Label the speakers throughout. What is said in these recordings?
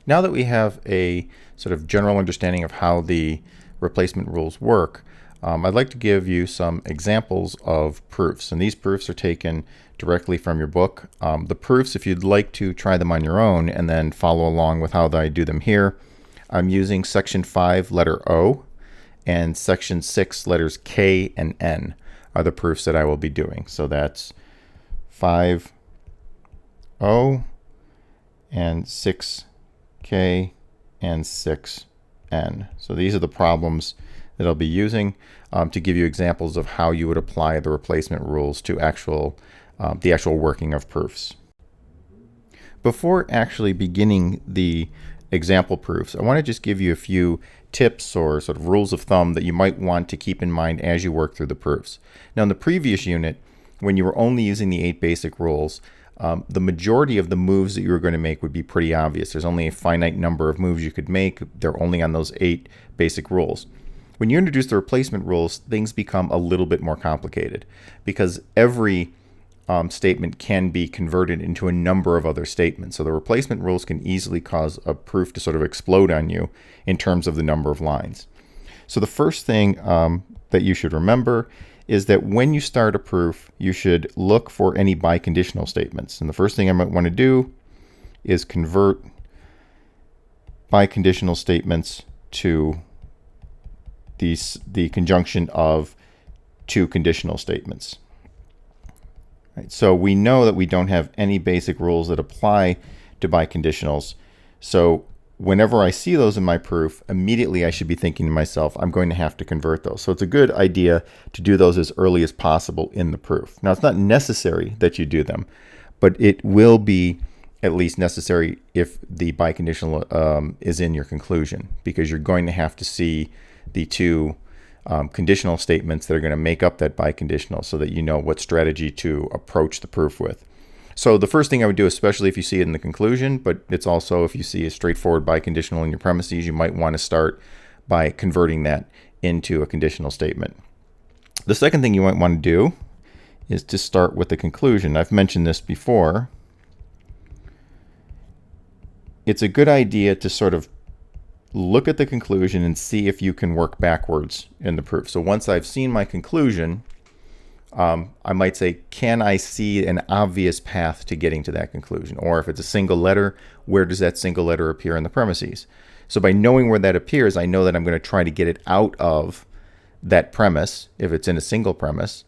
Speaker 1: Now that we have a sort of general understanding of how the replacement rules work, I'd like to give you some examples of proofs. And these proofs are taken directly from your book. The proofs, if you'd like to try them on your own and then follow along with how I do them here, I'm using section 5, letter O, and section 6, letters K and N are the proofs that I will be doing. So that's 5O and 6K and 6N. So these are the problems that I'll be using to give you examples of how you would apply the replacement rules to the actual working of proofs. Before actually beginning the example proofs, I want to just give you a few tips or sort of rules of thumb that you might want to keep in mind as you work through the proofs. Now, in the previous unit, when you were only using the 8 basic rules, the majority of the moves that you were going to make would be pretty obvious. There's only a finite number of moves you could make. They're only on those 8 basic rules. When you introduce the replacement rules, things become a little bit more complicated because every statement can be converted into a number of other statements. So the replacement rules can easily cause a proof to sort of explode on you in terms of the number of lines. So the first thing that you should remember is that when you start a proof, you should look for any biconditional statements. And the first thing I might want to do is convert biconditional statements to the conjunction of 2 conditional statements. Right, so we know that we don't have any basic rules that apply to biconditionals. So whenever I see those in my proof, immediately I should be thinking to myself, I'm going to have to convert those. So it's a good idea to do those as early as possible in the proof. Now, it's not necessary that you do them, but it will be at least necessary if the biconditional is in your conclusion, because you're going to have to see the 2 conditional statements that are going to make up that biconditional so that you know what strategy to approach the proof with. So the first thing I would do, especially if you see it in the conclusion, but it's also if you see a straightforward biconditional in your premises, you might want to start by converting that into a conditional statement. The second thing you might want to do is to start with the conclusion. I've mentioned this before. It's a good idea to sort of look at the conclusion and see if you can work backwards in the proof. So once I've seen my conclusion, I might say, can I see an obvious path to getting to that conclusion? Or if it's a single letter, where does that single letter appear in the premises? So by knowing where that appears, I know that I'm going to try to get it out of that premise if it's in a single premise.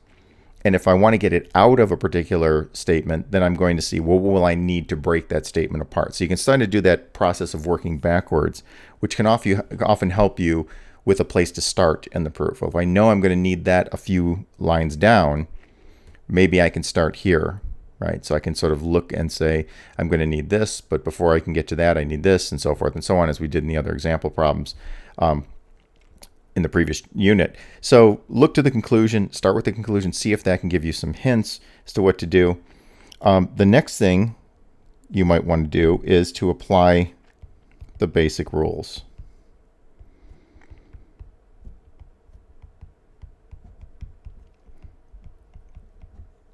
Speaker 1: And if I want to get it out of a particular statement, then I'm going to see, well, what will I need to break that statement apart? So you can start to do that process of working backwards, which can often help you with a place to start in the proof. Well, if I know I'm going to need that a few lines down, maybe I can start here, right? So I can sort of look and say, I'm going to need this, but before I can get to that, I need this, and so forth and so on, as we did in the other example problems in the previous unit. So look to the conclusion, start with the conclusion, see if that can give you some hints as to what to do. The next thing you might want to do is to apply the basic rules.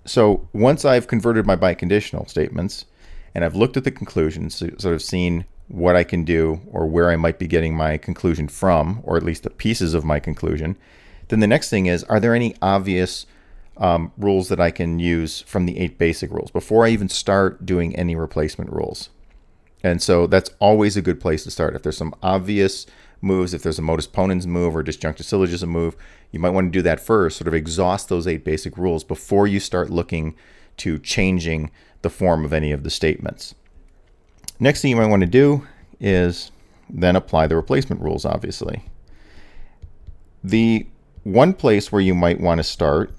Speaker 1: So once I've converted my biconditional statements and I've looked at the conclusions, sort of seen what I can do or where I might be getting my conclusion from, or at least the pieces of my conclusion, then the next thing is, are there any obvious rules that I can use from the 8 basic rules before I even start doing any replacement rules? And so that's always a good place to start. If there's some obvious moves, if there's a modus ponens move or disjunctive syllogism move, you might want to do that first, sort of exhaust those 8 basic rules before you start looking to changing the form of any of the statements. Next thing you might want to do is then apply the replacement rules, obviously. The one place where you might want to start,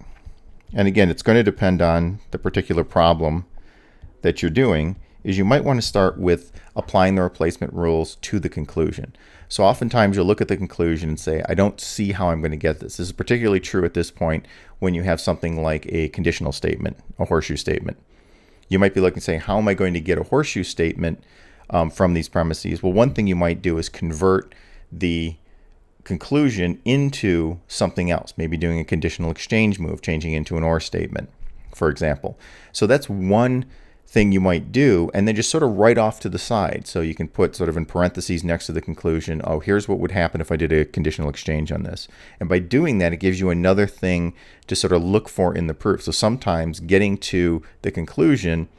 Speaker 1: and again, it's going to depend on the particular problem that you're doing, is you might want to start with applying the replacement rules to the conclusion. So oftentimes you'll look at the conclusion and say, I don't see how I'm going to get this. This is particularly true at this point when you have something like a conditional statement, a horseshoe statement. You might be looking and saying, how am I going to get a horseshoe statement from these premises? Well, one thing you might do is convert the conclusion into something else, maybe doing a conditional exchange move, changing into an or statement, for example. So that's one thing you might do, and then just sort of write off to the side. So you can put sort of in parentheses next to the conclusion, oh, here's what would happen if I did a conditional exchange on this. And by doing that, it gives you another thing to sort of look for in the proof. So sometimes getting to the conclusion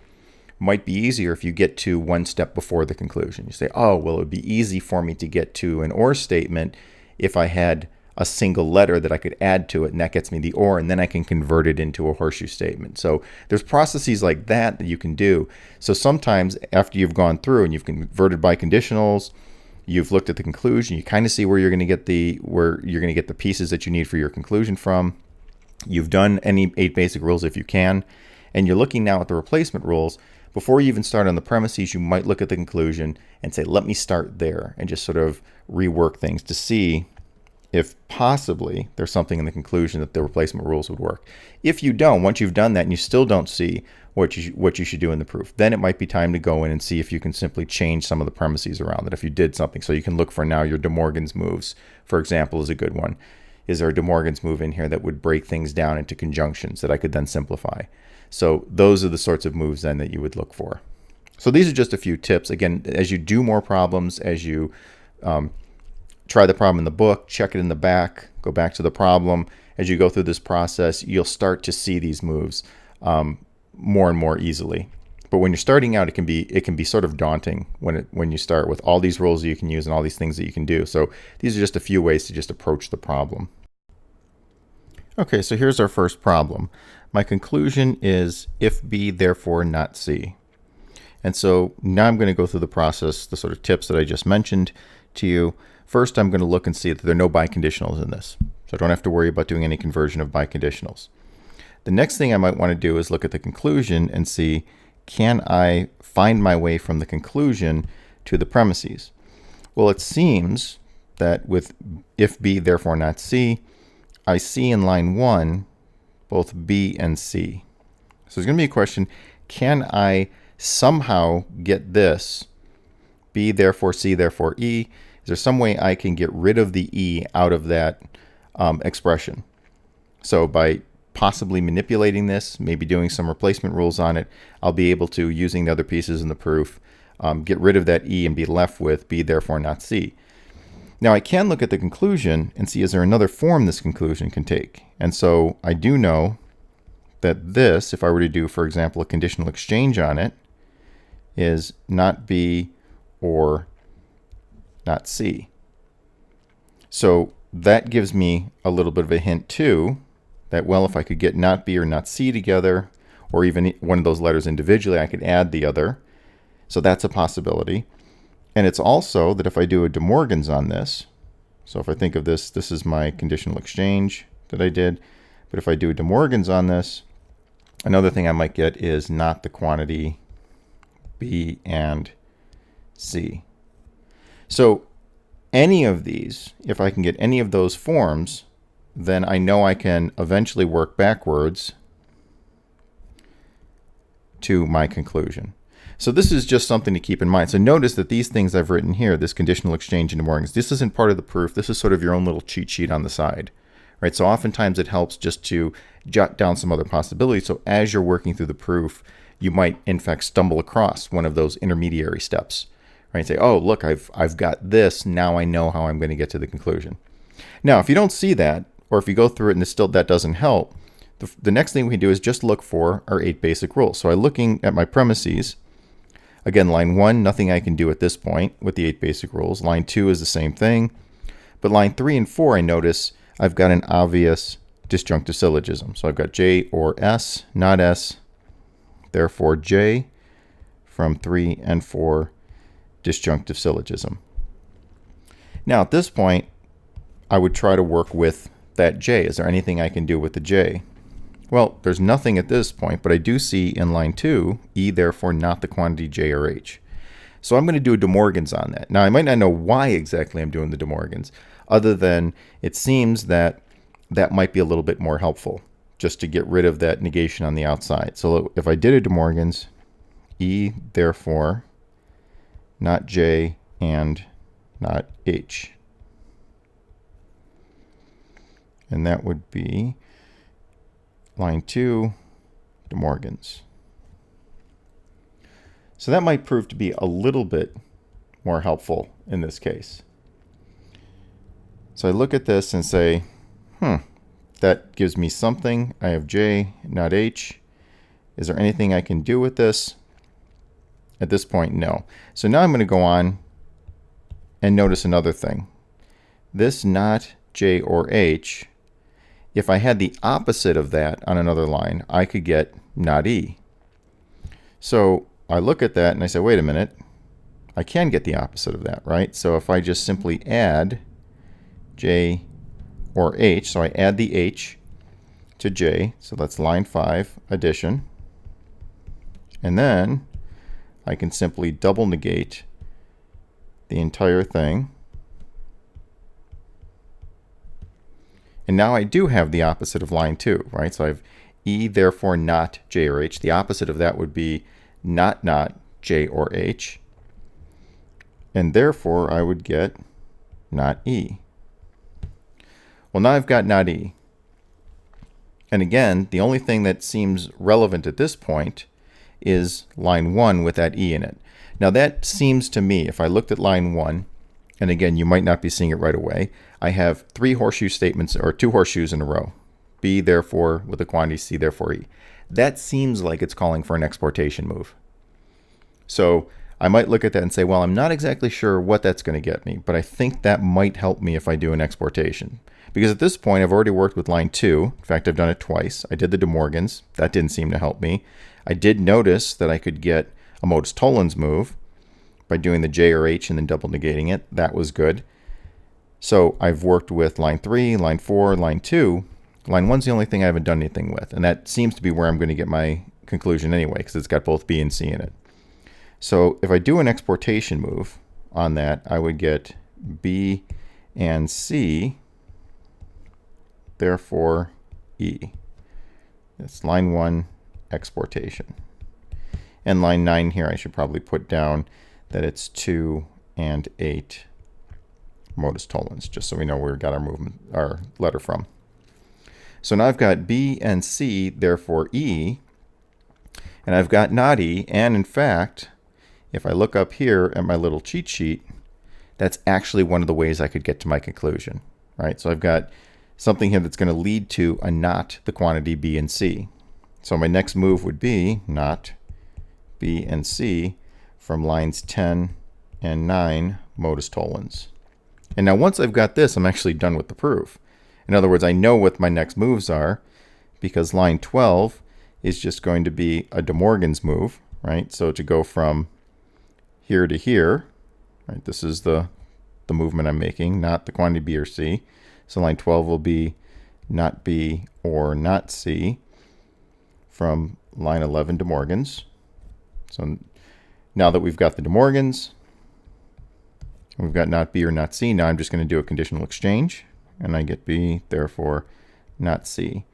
Speaker 1: might be easier if you get to one step before the conclusion. You say, oh, well, it would be easy for me to get to an or statement if I had a single letter that I could add to it, and that gets me the or, and then I can convert it into a horseshoe statement. So there's processes like that you can do. So sometimes after you've gone through and you've converted biconditionals, you've looked at the conclusion, you kind of see where you're going to get the pieces that you need for your conclusion from. You've done any 8 basic rules if you can, and you're looking now at the replacement rules. Before you even start on the premises, you might look at the conclusion and say, let me start there, and just sort of rework things to see if possibly there's something in the conclusion that the replacement rules would work. If you don't, once you've done that and you still don't see what you should do in the proof, then it might be time to go in and see if you can simply change some of the premises around it if you did something. So you can look for now your De Morgan's moves, for example, is a good one. Is there a De Morgan's move in here that would break things down into conjunctions that I could then simplify? So those are the sorts of moves then that you would look for. So these are just a few tips. Again, as you do more problems, as you try the problem in the book, check it in the back, go back to the problem. As you go through this process, you'll start to see these moves more and more easily. But when you're starting out, it can be sort of daunting when you start with all these rules that you can use and all these things that you can do. So these are just a few ways to just approach the problem. Okay, so here's our first problem. My conclusion is if B, therefore not C. And so now I'm going to go through the process, the sort of tips that I just mentioned to you. First, I'm going to look and see that there are no biconditionals in this. So I don't have to worry about doing any conversion of biconditionals. The next thing I might want to do is look at the conclusion and see, can I find my way from the conclusion to the premises? Well, it seems that with if B, therefore not C, I see in line 1 both B and C. So there's going to be a question, can I somehow get this, B, therefore C, therefore E? Is there some way I can get rid of the E out of that expression? So by possibly manipulating this, maybe doing some replacement rules on it, I'll be able to, using the other pieces in the proof, get rid of that E and be left with B, therefore not C. Now I can look at the conclusion and see, is there another form this conclusion can take? And so I do know that this, if I were to do, for example, a conditional exchange on it, is not B or not C. So that gives me a little bit of a hint too, that, well, if I could get not B or not C together, or even one of those letters individually, I could add the other. So that's a possibility. And it's also that if I do a De Morgan's on this, so if I think of this, this is my conditional exchange that I did, but if I do a De Morgan's on this, another thing I might get is not the quantity B and C. So any of these, if I can get any of those forms, then I know I can eventually work backwards to my conclusion. So this is just something to keep in mind. So notice that these things I've written here, this conditional exchange into Morgan's, this isn't part of the proof. This is sort of your own little cheat sheet on the side, right? So oftentimes it helps just to jot down some other possibilities. So as you're working through the proof, you might in fact stumble across one of those intermediary steps, right? Say, oh, look, I've got this. Now I know how I'm going to get to the conclusion. Now, if you don't see that, or if you go through it and that doesn't help, the next thing we can do is just look for our 8 basic rules. So I'm looking at my premises. Again, line 1, nothing I can do at this point with the 8 basic rules. Line 2 is the same thing. But line 3 and 4, I notice I've got an obvious disjunctive syllogism. So I've got J or S, not S, therefore J from 3 and 4 disjunctive syllogism. Now at this point, I would try to work with that J. Is there anything I can do with the J? Well, there's nothing at this point, but I do see in line 2, E therefore not the quantity J or H. So I'm going to do a De Morgan's on that. Now I might not know why exactly I'm doing the De Morgan's, other than it seems that that might be a little bit more helpful, just to get rid of that negation on the outside. So if I did a De Morgan's, E therefore not J and not H. And that would be line 2, De Morgan's. So that might prove to be a little bit more helpful in this case. So I look at this and say, that gives me something. I have J, not H. Is there anything I can do with this? At this point, no. So now I'm going to go on and notice another thing. This not J or H, if I had the opposite of that on another line, I could get not E. So I look at that and I say, wait a minute, I can get the opposite of that, right? So if I just simply add J or H, so I add the H to J, so that's line 5, addition, and then I can simply double negate the entire thing. And now I do have the opposite of line 2, right? So I have E, therefore not J or H. The opposite of that would be not J or H. And therefore I would get not E. Well, now I've got not E. And again, the only thing that seems relevant at this point is line 1 with that E in it. Now that seems to me, if I looked at line 1, and again, you might not be seeing it right away, I have 3 horseshoe statements, or 2 horseshoes in a row. B, therefore, with the quantity C, therefore E. That seems like it's calling for an exportation move. So I might look at that and say, well, I'm not exactly sure what that's going to get me, but I think that might help me if I do an exportation. Because at this point, I've already worked with line 2. In fact, I've done it twice. I did the De Morgans. That didn't seem to help me. I did notice that I could get a modus tollens move by doing the J or H and then double negating it. That was good. So I've worked with line 3, line 4, line 2. Line 1's the only thing I haven't done anything with. And that seems to be where I'm going to get my conclusion anyway, because it's got both B and C in it. So if I do an exportation move on that, I would get B and C, therefore E. It's line 1 exportation. And line 9 here, I should probably put down that it's 2 and 8 modus tollens, just so we know where we got our letter from. So now I've got B and C, therefore E, and I've got not E, and in fact, if I look up here at my little cheat sheet, that's actually one of the ways I could get to my conclusion, right? So I've got something here that's going to lead to a not the quantity B and C. So my next move would be not B and C from lines 10 and 9 modus tollens. And now once I've got this, I'm actually done with the proof. In other words, I know what my next moves are, because line 12 is just going to be a De Morgan's move, right? So to go from here to here, right? This is the movement I'm making, not the quantity B or C. So line 12 will be not B or not C from line 11 De Morgans. So now that we've got the De Morgans, we've got not B or not C, now I'm just going to do a conditional exchange, and I get B, therefore not C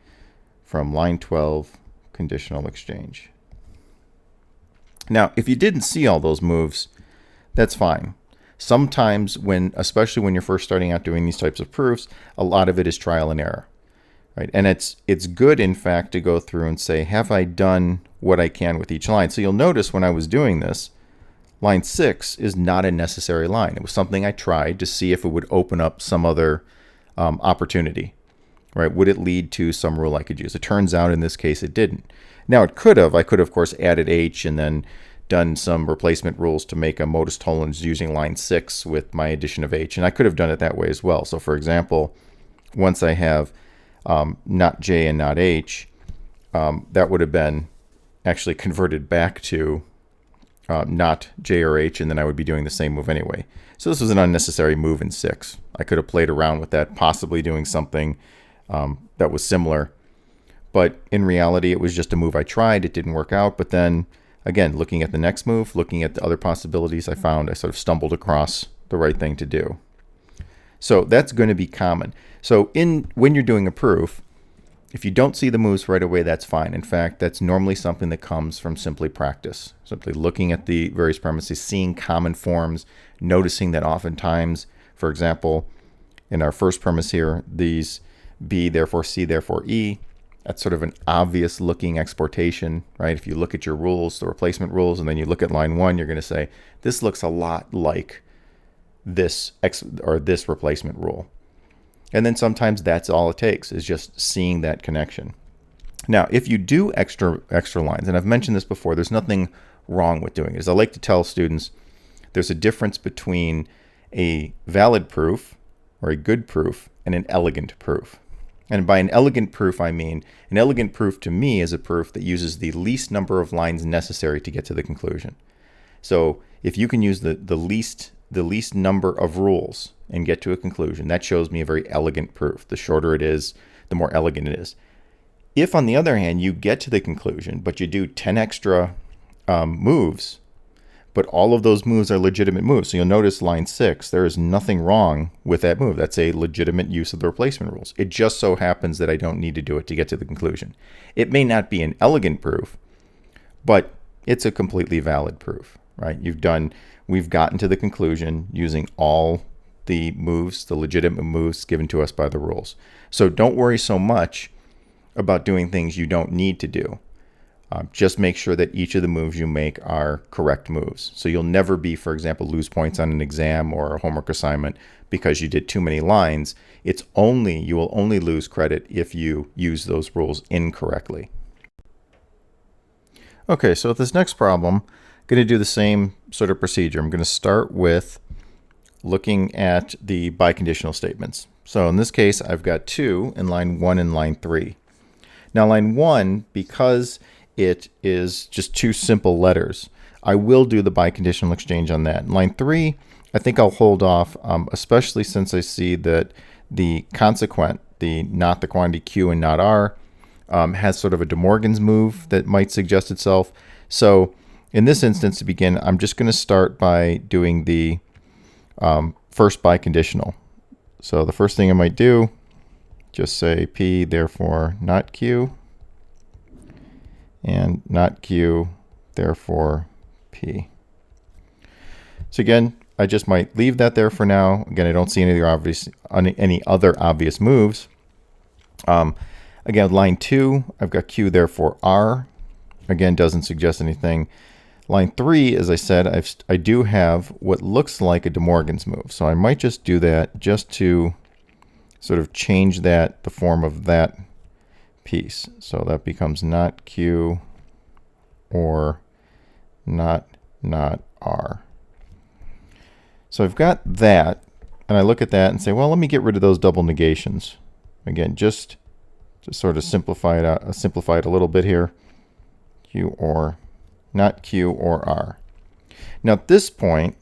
Speaker 1: from line 12 conditional exchange. Now, if you didn't see all those moves, that's fine. Sometimes especially when you're first starting out doing these types of proofs, a lot of it is trial and error, right? And it's good, in fact, to go through and say, have I done what I can with each line? So you'll notice when I was doing this, line 6 is not a necessary line. It was something I tried to see if it would open up some other opportunity, right? Would it lead to some rule I could use? It turns out in this case it didn't. Now it could have. I could have, of course, added H and then done some replacement rules to make a modus tollens using line 6 with my addition of H, and I could have done it that way as well. So for example, once I have not J and not H, that would have been actually converted back to not J or H, and then I would be doing the same move anyway. So this was an unnecessary move in 6. I could have played around with that, possibly doing something that was similar. But in reality, it was just a move I tried. It didn't work out. But then, again, looking at the next move, looking at the other possibilities, I found I sort of stumbled across the right thing to do. So that's going to be common. So when you're doing a proof, if you don't see the moves right away, that's fine. In fact, that's normally something that comes from simply practice, simply looking at the various premises, seeing common forms, noticing that oftentimes, for example, in our first premise here, these B, therefore C, therefore E, That's sort of an obvious looking exportation, right? If you look at your rules, the replacement rules, and then you look at line 1, you're going to say, this looks a lot like this this replacement rule. And then sometimes that's all it takes, is just seeing that connection. Now, if you do extra lines, and I've mentioned this before, there's nothing wrong with doing it. As I like to tell students, there's a difference between a valid proof or a good proof and an elegant proof. And by an elegant proof, I mean an elegant proof to me is a proof that uses the least number of lines necessary to get to the conclusion. So if you can use the least number of rules and get to a conclusion, that shows me a very elegant proof. The shorter it is, the more elegant it is. If, on the other hand, you get to the conclusion, but you do 10 extra moves, but all of those moves are legitimate moves. So you'll notice line 6, there is nothing wrong with that move. That's a legitimate use of the replacement rules. It just so happens that I don't need to do it to get to the conclusion. It may not be an elegant proof, but it's a completely valid proof, right? We've gotten to the conclusion using all the moves, the legitimate moves given to us by the rules. So don't worry so much about doing things you don't need to do. Just make sure that each of the moves you make are correct moves. So you'll never be, for example, lose points on an exam or a homework assignment because you did too many lines. You will only lose credit if you use those rules incorrectly. Okay, so with this next problem, I'm going to do the same sort of procedure. I'm going to start with looking at the biconditional statements. So in this case, I've got 2 in line 1 and line 3. Now line 1, because it is just 2 simple letters, I will do the biconditional exchange on that. In line 3, I think I'll hold off, especially since I see that the consequent, not the quantity Q and not R, has sort of a De Morgan's move that might suggest itself. So in this instance, to begin, I'm just going to start by doing the first biconditional. So the first thing I might do, just say P, therefore not Q, and not Q, therefore P. So again, I just might leave that there for now. Again, I don't see any other obvious moves. Again, line 2, I've got Q, therefore R. Again, doesn't suggest anything. Line 3, as I said, I do have what looks like a De Morgan's move. So I might just do that just to sort of change the form of that piece. So that becomes not Q or not R. So I've got that, and I look at that and say, well, let me get rid of those double negations. Again, just to sort of simplify it a little bit here. Q or not Q or R. Now at this point,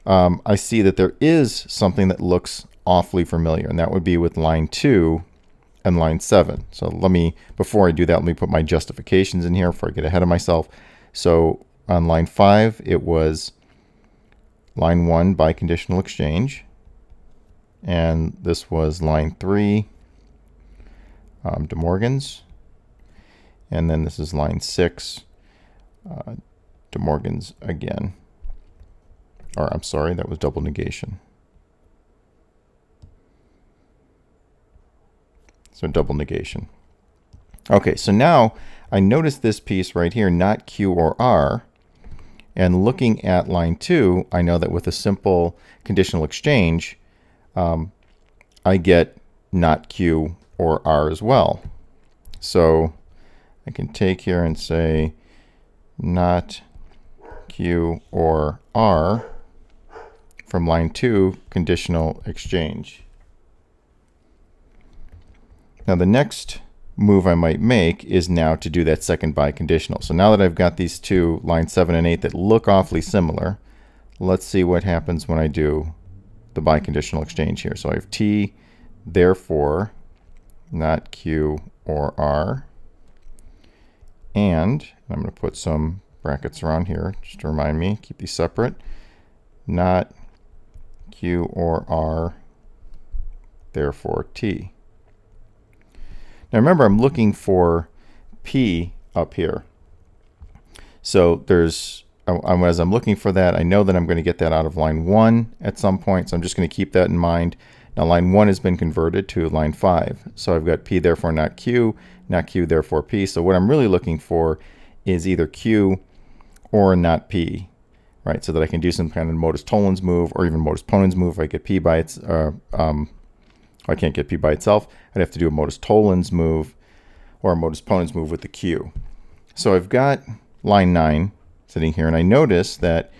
Speaker 1: I see that there is something that looks awfully familiar, and that would be with line 2 and line 7. So before I do that, let me put my justifications in here before I get ahead of myself. So on line 5, it was line 1 biconditional exchange, and this was line 3 De Morgan's, and then this is line 6 De Morgan's again. Or I'm sorry, that was double negation. So double negation. Okay, so now I notice this piece right here, not Q or R, and looking at line 2, I know that with a simple conditional exchange, I get not Q or R as well. So I can take here and say not Q or R from line 2, conditional exchange. Now the next move I might make is now to do that second biconditional. So now that I've got these two, line 7 and 8, that look awfully similar, let's see what happens when I do the biconditional exchange here. So I have T, therefore, not Q or R. And I'm going to put some brackets around here just to remind me, keep these separate. Not Q or R, therefore T. Now remember, I'm looking for P up here. So as I'm looking for that, I know that I'm going to get that out of line 1 at some point. So I'm just going to keep that in mind. Now line 1 has been converted to line 5. So I've got P therefore not Q therefore P. So what I'm really looking for is either Q or not P, right? So that I can do some kind of modus tollens move or even modus ponens move. If I get P by its, I can't get P by itself. I'd have to do a modus tollens move or a modus ponens move with the Q. So I've got line 9 sitting here, and I notice that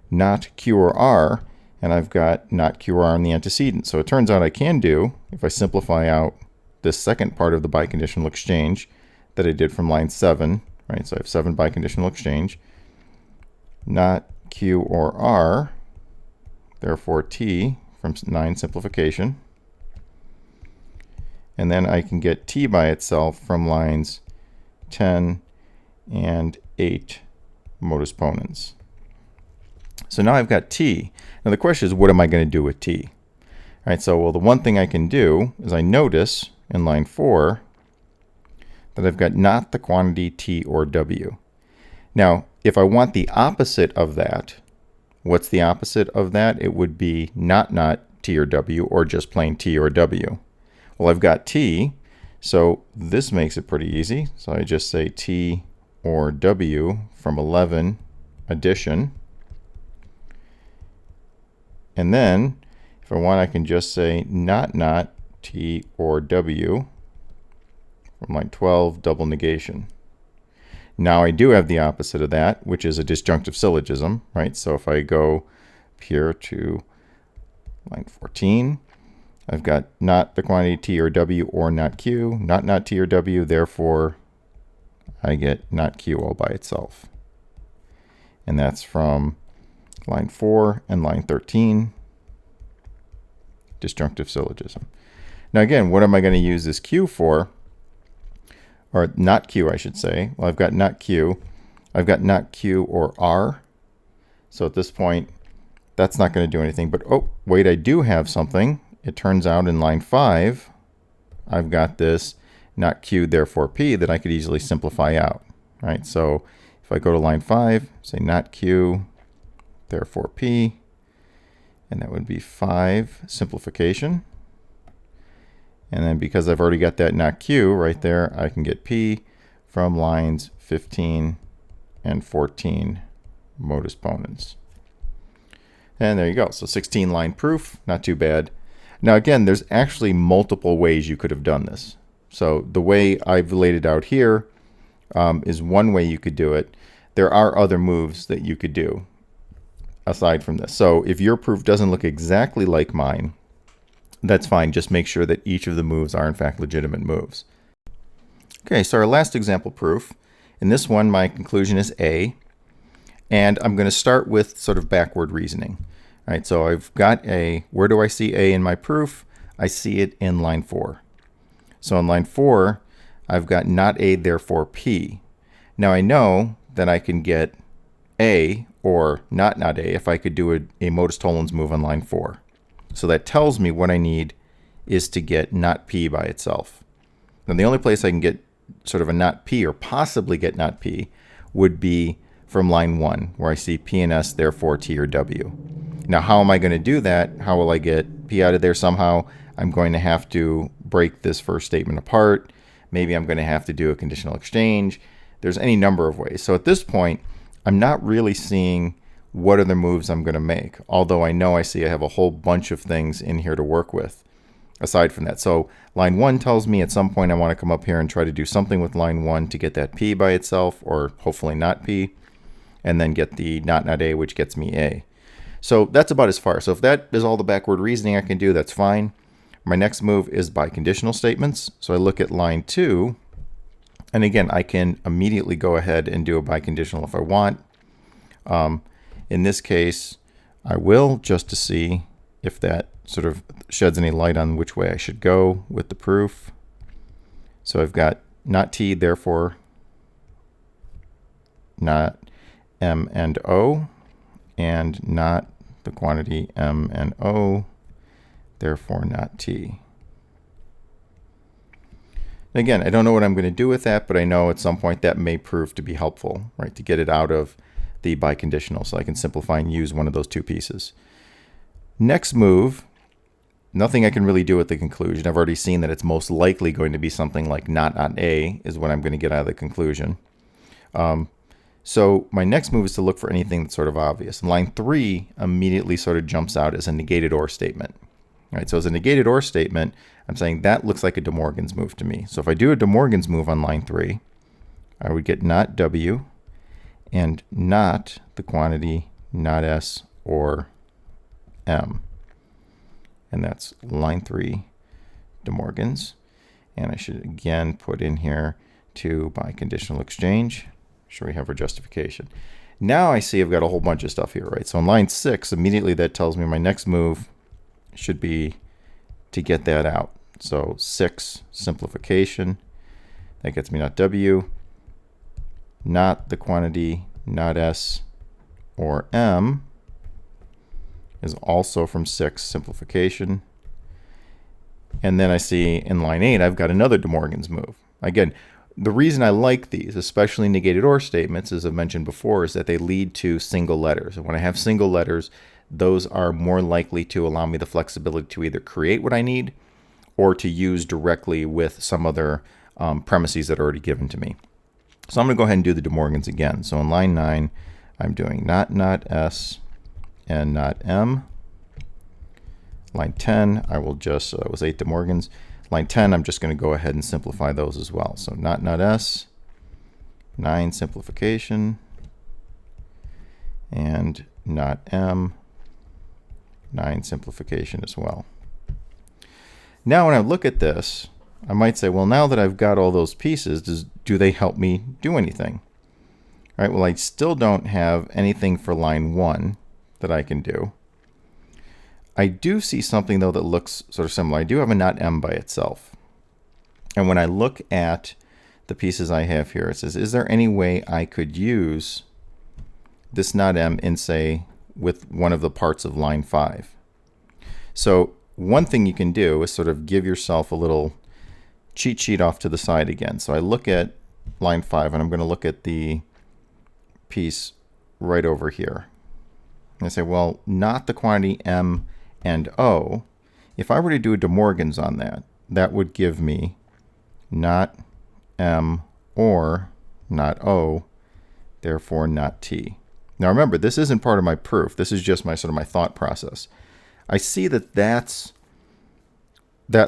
Speaker 1: not Q or R, and I've got not Q or R in the antecedent. So it turns out I can do, if I simplify out this second part of the biconditional exchange that I did from line 7, right? So I have 7 biconditional exchange, not Q or R, therefore T from 9 simplification. And then I can get T by itself from lines 10 and 8 modus ponens. So now I've got T. Now the question is, what am I going to do with T? All right, so well, the one thing I can do is I notice in line 4 that I've got not the quantity T or W. Now, if I want the opposite of that, what's the opposite of that? It would be not T or W, or just plain T or W. Well, I've got T, so this makes it pretty easy. So I just say T or W from 11 addition. And then, if I want, I can just say not T or W from line 12 double negation. Now I do have the opposite of that, which is a disjunctive syllogism, right? So if I go here to line 14, I've got not the quantity T or W or not Q, not T or W, therefore I get not Q all by itself. And that's from line 4 and line 13, disjunctive syllogism. Now again, what am I going to use this Q for? Or not Q, I should say. Well, I've got not Q. I've got not Q or R. So at this point, that's not going to do anything. But oh, wait, I do have something. It turns out in line 5, I've got this not Q, therefore P, that I could easily simplify out. Right? So if I go to line 5, say not Q, therefore P, and that would be 5 simplification. And then because I've already got that not Q right there, I can get P from lines 15 and 14 modus ponens. And there you go. So 16 line proof, not too bad. Now again, there's actually multiple ways you could have done this. So the way I've laid it out here is one way you could do it. There are other moves that you could do aside from this. So if your proof doesn't look exactly like mine, that's fine. Just make sure that each of the moves are in fact legitimate moves. Okay, so our last example proof. In this one, my conclusion is A. And I'm going to start with sort of backward reasoning. All right, so I've got A. Where do I see A in my proof? I see it in line 4. So in line 4, I've got not A, therefore P. Now I know that I can get A or not A if I could do a modus tollens move on line 4. So that tells me what I need is to get not P by itself. Now the only place I can get sort of a not P or possibly get not P would be from line 1, where I see P and S, therefore T or W. Now how am I going to do that? How will I get P out of there somehow? I'm going to have to break this first statement apart. Maybe I'm going to have to do a conditional exchange. There's any number of ways. So at this point, I'm not really seeing what other moves I'm going to make, although I know I see I have a whole bunch of things in here to work with aside from that. So line 1 tells me at some point I want to come up here and try to do something with line 1 to get that P by itself, or hopefully not P, and then get the not A, which gets me A. So that's about as far. So if that is all the backward reasoning I can do, that's fine. My next move is biconditional statements. So I look at line 2, and again, I can immediately go ahead and do a biconditional if I want. In this case, I will, just to see if that sort of sheds any light on which way I should go with the proof. So I've got not T, therefore not M and O, and not the quantity M and O, therefore not T. Again, I don't know what I'm going to do with that, but I know at some point that may prove to be helpful, right, to get it out of the biconditional, so I can simplify and use one of those two pieces. Next move nothing I can really do with the conclusion. I've already seen that it's most likely going to be something like not on A is what I'm going to get out of the conclusion. So my next move is to look for anything that's sort of obvious. And line 3 immediately sort of jumps out as a negated OR statement. All right, so as a negated OR statement, I'm saying that looks like a De Morgan's move to me. So if I do a De Morgan's move on line 3, I would get not W and not the quantity, not S or M. And that's line 3 De Morgan's. And I should again put in here 2 by conditional exchange. Sure, we have our justification. Now I see I've got a whole bunch of stuff here, right? So on line 6, immediately that tells me my next move should be to get that out. So 6 simplification, that gets me not W, not the quantity, not S or M, is also from 6 simplification. And then I see in line 8, I've got another De Morgan's move. Again, the reason I like these, especially negated OR statements, as I've mentioned before, is that they lead to single letters. And when I have single letters, those are more likely to allow me the flexibility to either create what I need or to use directly with some other premises that are already given to me. So I'm going to go ahead and do the De Morgan's again. So in line 9, I'm doing not S and not M. Line 10, I will just, so that was 8 De Morgan's. Line 10, I'm just going to go ahead and simplify those as well. So not S, 9 simplification, and not M, 9 simplification as well. Now when I look at this, I might say, well, now that I've got all those pieces, do they help me do anything? All right, well, I still don't have anything for line 1 that I can do. I do see something, though, that looks sort of similar. I do have a not M by itself. And when I look at the pieces I have here, it says, is there any way I could use this not M in, say, with one of the parts of line 5? So one thing you can do is sort of give yourself a little cheat sheet off to the side again. So I look at line 5, and I'm going to look at the piece right over here. And I say, well, not the quantity M and O. If I were to do a De Morgan's on that, that would give me not M or not O, therefore not T. Now remember, this isn't part of my proof. This is just my sort of my thought process. I see that that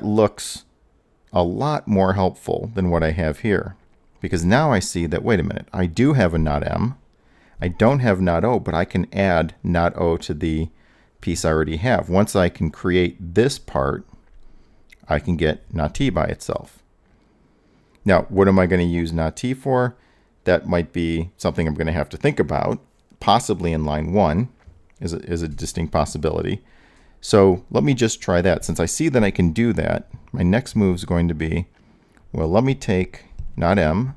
Speaker 1: looks a lot more helpful than what I have here, because now I see that, wait a minute, I do have a not M. I don't have not O, but I can add not O to the piece I already have. Once I can create this part, I can get not T by itself. Now, what am I going to use not T for? That might be something I'm going to have to think about, possibly in line 1 is a distinct possibility. So let me just try that. Since I see that I can do that, my next move is going to be, well, let me take not M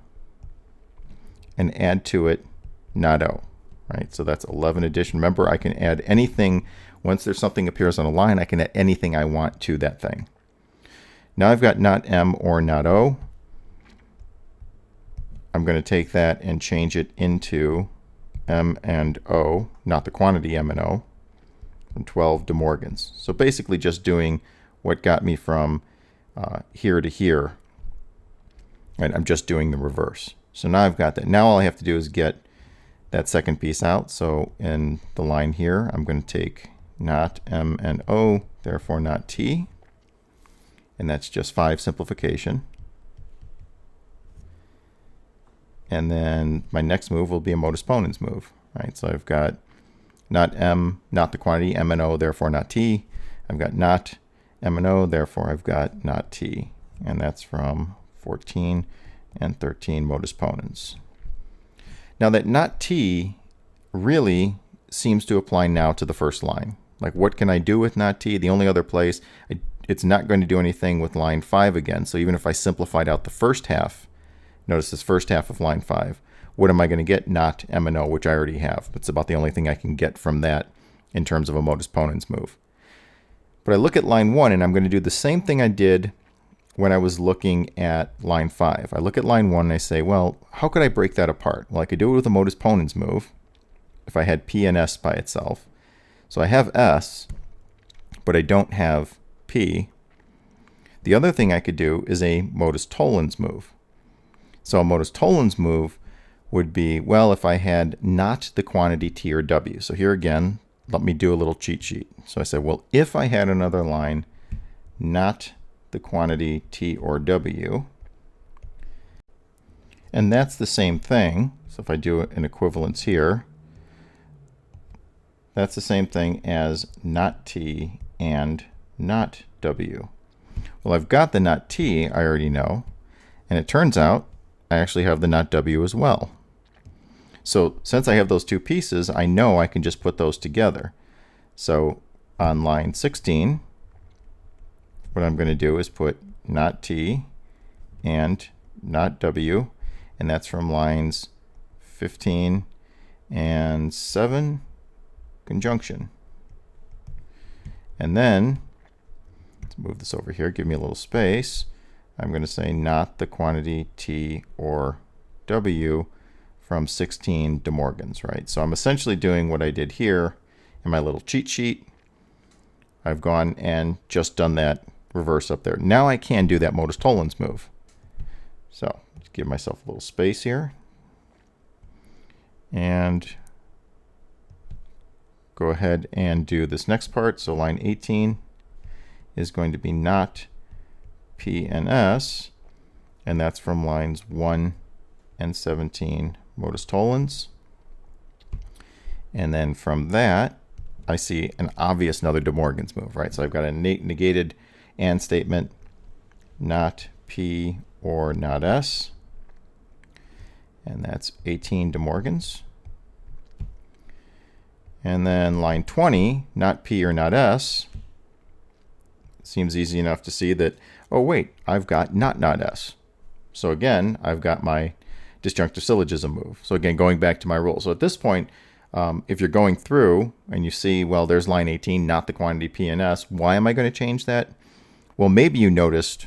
Speaker 1: and add to it not O. Right? So that's 11 addition. Remember, I can add anything. Once there's something appears on a line, I can add anything I want to that thing. Now I've got not M or not O. I'm going to take that and change it into M and O, not the quantity M and O, from 12 De Morgan's. So basically just doing what got me from here to here. And I'm just doing the reverse. So now I've got that. Now all I have to do is get that second piece out. So in the line here, I'm going to take not M and O, therefore not T. And that's just 5 simplification. And then my next move will be a modus ponens move. Right? So I've got not M, not the quantity, M and O, therefore not T. I've got not M and O, therefore I've got not T. And that's from 14 and 13 modus ponens. Now that not T really seems to apply now to the first line. Like, what can I do with not T? The only other place, it's not going to do anything with line 5 again. So even if I simplified out the first half, notice this first half of line 5, what am I going to get? Not M and O, which I already have. That's about the only thing I can get from that in terms of a modus ponens move. But I look at line 1, and I'm going to do the same thing I did when I was looking at line 5. I look at line 1 and I say, well, how could I break that apart? Well, I could do it with a modus ponens move if I had P and S by itself. So I have S, but I don't have P. The other thing I could do is a modus tollens move. So a modus tollens move would be, well, if I had not the quantity T or W. So here again, let me do a little cheat sheet. So I said, well, if I had another line, not the quantity T or W, and that's the same thing. So if I do an equivalence here, that's the same thing as not T and not W. Well, I've got the not T, I already know, and it turns out I actually have the not W as well. So since I have those two pieces, I know I can just put those together. So on line 16, what I'm going to do is put not T and not W, and that's from lines 15 and 7, conjunction. And then, let's move this over here, give me a little space. I'm going to say not the quantity T or W from 16 De Morgans, right? So I'm essentially doing what I did here in my little cheat sheet. I've gone and just done that reverse up there. Now I can do that modus tollens move. So let's give myself a little space here. And go ahead and do this next part. So line 18 is going to be not P and S, and that's from lines 1 and 17 modus tollens. And then from that, I see an obvious another De Morgan's move, right? So I've got a negated and statement, not P or not S, and that's 18 De Morgans. And then line 20, not P or not S, seems easy enough to see that, oh wait, I've got not S. So again, I've got my disjunctive syllogism move. So again, going back to my rule. So at this point, if you're going through and you see, well, there's line 18, not the quantity P and S, why am I going to change that? Well, maybe you noticed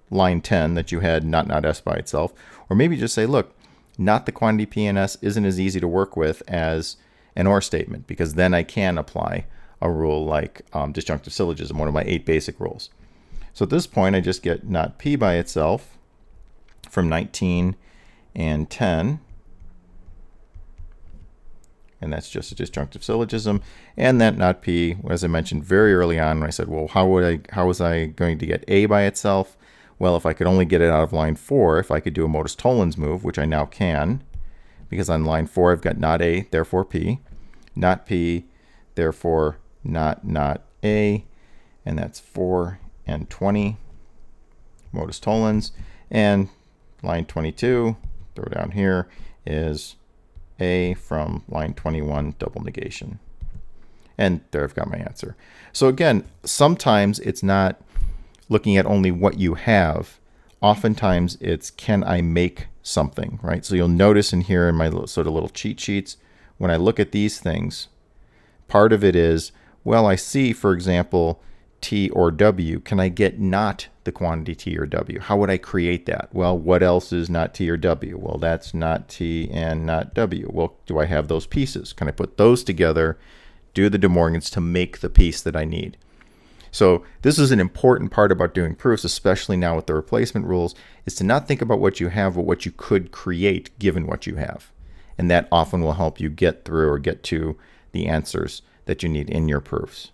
Speaker 1: line 10 that you had not S by itself, or maybe just say, look, not the quantity P and S isn't as easy to work with as an or statement, because then I can apply a rule like disjunctive syllogism, one of my 8 basic rules. So at this point, I just get not P by itself from 19 and 10, and that's just a disjunctive syllogism. And that not P, as I mentioned very early on, when I said, well, how was I going to get A by itself? Well, if I could only get it out of line 4, if I could do a modus tollens move, which I now can, because on line 4 I've got not A, therefore P, not P, therefore not A, and that's 4 and 20 modus tollens. And line 22, throw down here, is A from line 21, double negation. And there I've got my answer. So again, sometimes it's not looking at only what you have. Oftentimes it's, can I make something, right? So you'll notice in here in my sort of little cheat sheets, when I look at these things, part of it is, well, I see, for example, T or W. Can I get not the quantity T or W? How would I create that? Well, what else is not T or W? Well, that's not T and not W. Well, do I have those pieces? Can I put those together, do the De Morgans to make the piece that I need? So this is an important part about doing proofs, especially now with the replacement rules, is to not think about what you have, but what you could create given what you have. And that often will help you get through or get to the answers that you need in your proofs.